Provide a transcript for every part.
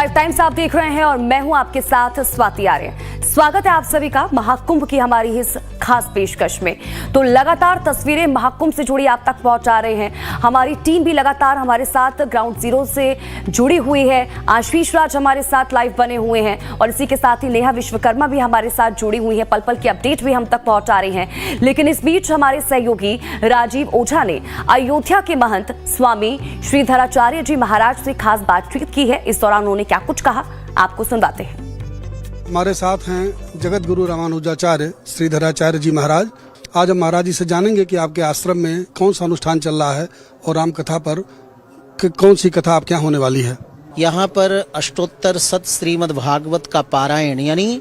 Live times आप देख रहे हैं और मैं हूं आपके साथ स्वाति आर्य। स्वागत है आप सभी का महाकुंभ की हमारी इस खास पेशकश में। तो लगातार तस्वीरें महाकुंभ से जुड़ी आप तक पहुंचा रहे हैं। हमारी टीम भी लगातार हमारे साथ ग्राउंड जीरो से जुड़ी हुई है। आशीष राज हमारे साथ लाइव बने हुए हैं और इसी के साथ ही नेहा विश्वकर्मा भी हमारे साथ जुड़ी हुई है। पल पल की अपडेट भी हम तक पहुंचा रही हैं। लेकिन इस बीच हमारे सहयोगी राजीव ओझा ने अयोध्या के महंत स्वामी श्रीधराचार्य जी महाराज से खास बातचीत की है। इस दौरान उन्होंने क्या कुछ कहा, आपको सुनवाते हैं। हमारे साथ हैं जगत गुरु रामानुजाचार्य श्रीधराचार्य जी महाराज। आज हम महाराज जी से जानेंगे कि आपके आश्रम में कौन सा अनुष्ठान चल रहा है और राम कथा पर कौन सी कथा आपके यहाँ होने वाली है। यहाँ पर अष्टोत्तर शत श्रीमद् भागवत का पारायण, यानी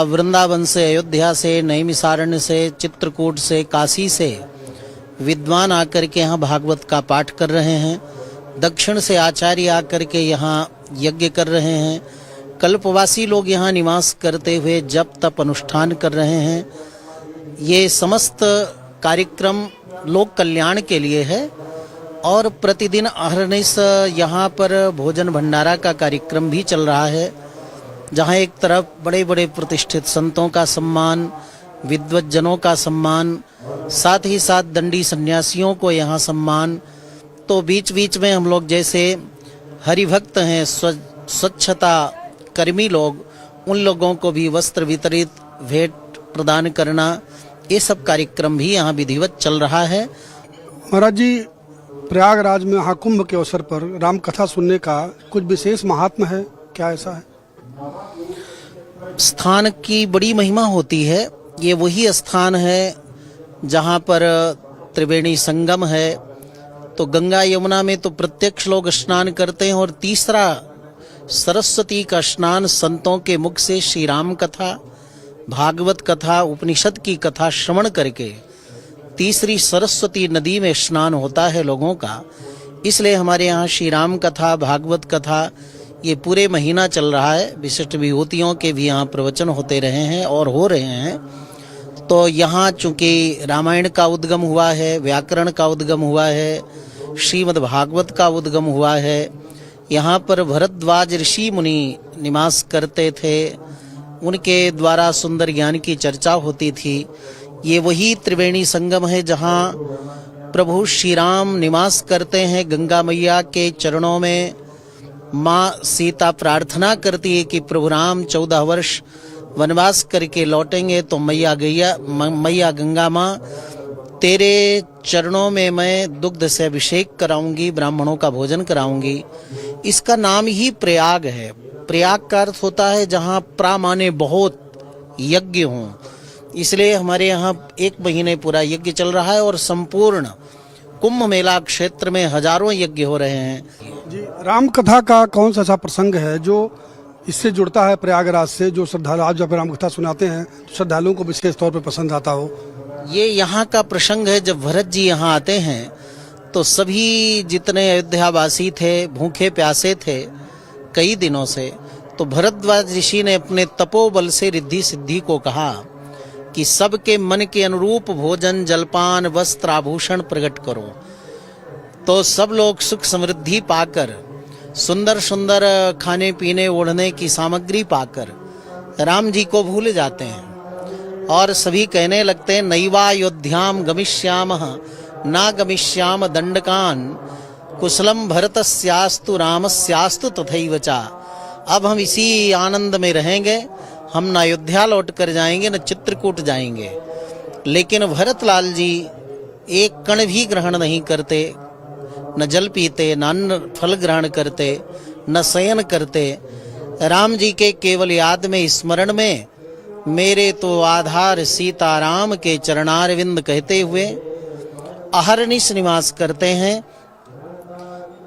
वृंदावन से, अयोध्या से, नैमिषारण्य से, चित्रकूट से, काशी से विद्वान आकर के यहाँ भागवत का पाठ कर रहे हैं। दक्षिण से आचार्य आकर के यहाँ यज्ञ कर रहे हैं। कल्पवासी लोग यहाँ निवास करते हुए जप तप अनुष्ठान कर रहे हैं। ये समस्त कार्यक्रम लोक कल्याण के लिए है और प्रतिदिन अहर्निश यहाँ पर भोजन भंडारा का कार्यक्रम भी चल रहा है, जहाँ एक तरफ बड़े बड़े प्रतिष्ठित संतों का सम्मान, विद्वज्जनों का सम्मान, साथ ही साथ दंडी सन्यासियों को यहाँ सम्मान। तो बीच बीच में हम लोग जैसे हरिभक्त हैं, स्वच्छता कर्मी लोग, उन लोगों को भी वस्त्र वितरित, भेंट प्रदान करना, ये सब कार्यक्रम भी यहाँ विधिवत चल रहा है। महाराज जी, प्रयागराज में महाकुंभ के अवसर पर राम कथा सुनने का कुछ विशेष महात्मा है, क्या ऐसा है? स्थान की बड़ी महिमा होती है। ये वही स्थान है जहाँ पर त्रिवेणी संगम है। तो गंगा यमुना में तो प्रत्यक्ष लोग स्नान करते हैं और तीसरा सरस्वती का स्नान संतों के मुख से श्री राम कथा, भागवत कथा, उपनिषद की कथा श्रवण करके तीसरी सरस्वती नदी में स्नान होता है लोगों का। इसलिए हमारे यहाँ श्री राम कथा, भागवत कथा ये पूरे महीना चल रहा है। विशिष्ट विभूतियों के भी यहाँ प्रवचन होते रहे हैं और हो रहे हैं। तो यहाँ चूंकि रामायण का उद्गम हुआ है, व्याकरण का उद्गम हुआ है, श्रीमद् भागवत का उद्गम हुआ है। यहाँ पर भरद्वाज ऋषि मुनि निवास करते थे, उनके द्वारा सुंदर ज्ञान की चर्चा होती थी। ये वही त्रिवेणी संगम है जहाँ प्रभु श्री राम निवास करते हैं। गंगा मैया के चरणों में माँ सीता प्रार्थना करती है कि प्रभु राम 14 वर्ष वनवास करके लौटेंगे तो मैया गंगा माँ तेरे चरणों में मैं दुग्ध से अभिषेक कराऊंगी, ब्राह्मणों का भोजन कराऊंगी। इसका नाम ही प्रयाग है। प्रयाग का अर्थ होता है जहाँ प्रामाने बहुत यज्ञ हों। इसलिए हमारे यहाँ 1 महीने पूरा यज्ञ चल रहा है और संपूर्ण कुंभ मेला क्षेत्र में हजारों यज्ञ हो रहे हैं। जी, राम कथा का कौन सा ऐसा प्रसंग है जो इससे जुड़ता है प्रयागराज से, जो श्रद्धालु आप जब राम कथा सुनाते हैं तो श्रद्धालुओं को विशेष तौर पर पसंद आता हो? ये यहाँ का प्रसंग है। जब भरत जी यहाँ आते हैं तो सभी जितने अयोध्यावासी थे भूखे प्यासे थे कई दिनों से। तो भरद्वाज ऋषि ने अपने तपोबल से रिद्धि सिद्धि को कहा कि सबके मन के अनुरूप भोजन, जलपान, वस्त्र, आभूषण प्रकट करो। तो सब लोग सुख समृद्धि पाकर, सुंदर सुंदर खाने पीने ओढ़ने की सामग्री पाकर राम जी को भूल जाते हैं और सभी कहने लगते हैं नैवायोध्याम गमिष्यामः ना गमिष्याम दंडकान कुशलम भरतस्यास्तु रामस्यास्तु तथैव चा। अब हम इसी आनंद में रहेंगे, हम न अयोध्या लौट कर जाएंगे न चित्रकूट जाएंगे। लेकिन भरतलाल जी एक कण भी ग्रहण नहीं करते, न जल पीते, न अन्न फल ग्रहण करते, न शयन करते। राम जी के केवल याद में, स्मरण में मेरे तो आधार सीताराम के चरणारविंद कहते हुए अहर्निश निवास करते हैं।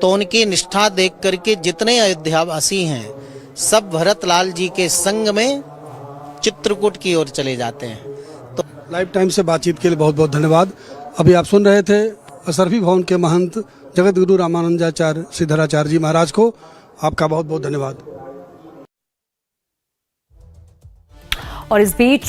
तो उनकी निष्ठा देख करके जितने अयोध्यावासी हैं सब भरतलाल जी के संग में चित्रकूट की ओर चले जाते हैं। तो लाइव टाइम से बातचीत के लिए बहुत बहुत धन्यवाद। अभी आप सुन रहे थे असरफी भवन के महंत जगत गुरु रामानुजाचार्य श्रीधराचार्य जी महाराज को। आपका बहुत बहुत धन्यवाद। और इस बीच